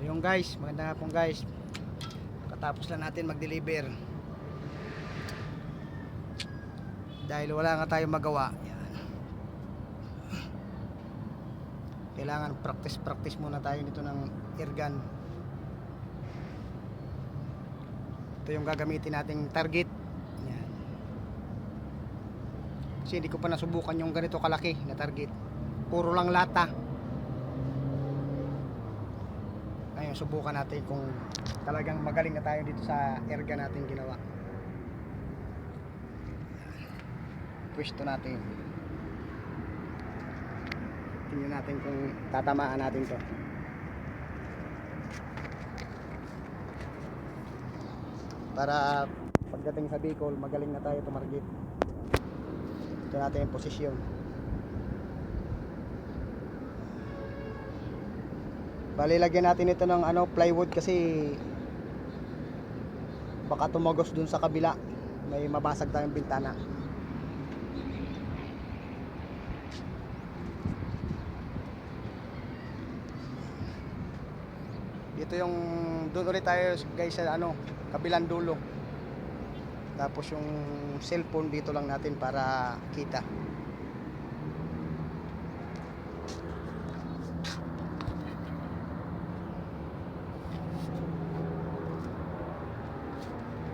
So yung guys, maganda nga pong guys. Katapos lang natin mag-deliver. Dahil wala nga tayong magawa. Yan. Kailangan practice muna tayo dito ng airgun. Ito yung gagamitin nating target. Yan. Kasi hindi ko pa nasubukan yung ganito kalaki na target. Puro lang lata. Ngayon subukan natin kung talagang magaling na tayo dito sa airgun natin ginawa. Pwesto natin. Tingnan natin kung tatamaan natin to. Para pagdating sa Bicol, magaling na tayo tumarget. Ito natin yung posisyon. Bali, lagyan natin ito ng plywood kasi baka tumagos dun sa kabila. May mabasag tayong bintana. Dito yung doon ulit tayo guys sa kabilang dulo. Tapos yung cellphone dito lang natin para kita.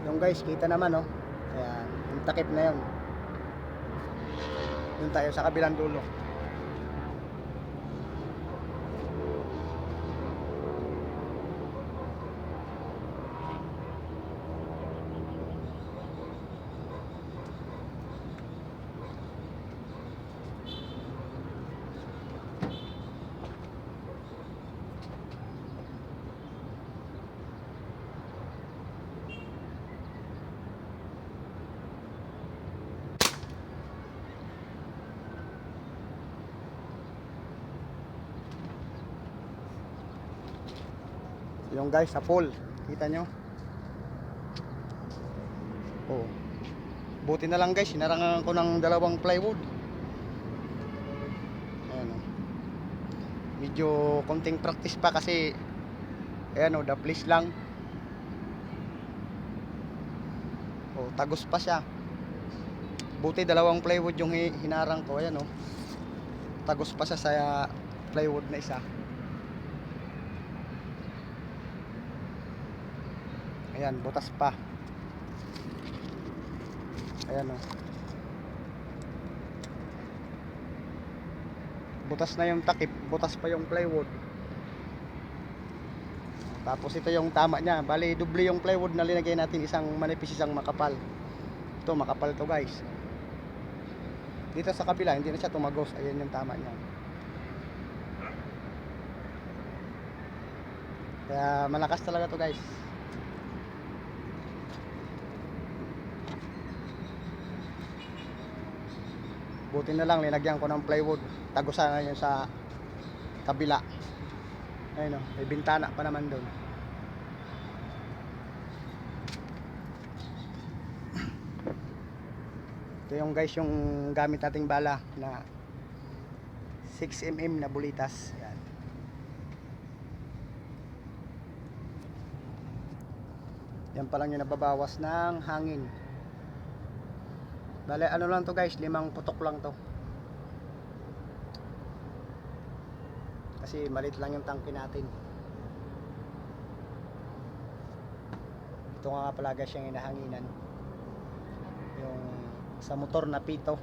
Yung guys, kita naman Ayan, yung takip na yun. Doon tayo sa kabilang dulo. Yung guys sa pole, kita nyo? Oh. Buti na lang guys, hinarangan ko ng dalawang plywood. Ayan Medyo konting practice pa kasi ayan the place lang. Oh, tagos pa siya. Buti dalawang plywood yung hinarang ko, ayan Tagos pa siya sa plywood na isa. Ayan, butas pa. Ayan butas na yung takip, butas pa yung plywood. Tapos ito yung tama niya. Bali, doble yung plywood na linagay natin, isang manipis, isang makapal. Ito, makapal to guys. Dito sa kabila, hindi na siya tumagos. Ayan yung tama niya. Kaya malakas talaga to guys. Buti na lang linagyan ko ng plywood. Tagusan na yun sa kabila. Ayun may bintana pa naman doon. Ito yung guys yung gamit nating bala na 6mm na bulitas. Yan. Yan pa lang yung nababawas ng hangin. Bale, lang to guys, 5 putok lang to. Kasi maliit lang yung tangke natin. Ito nga pala guys yung hinahanginan. Yung sa motor na pito.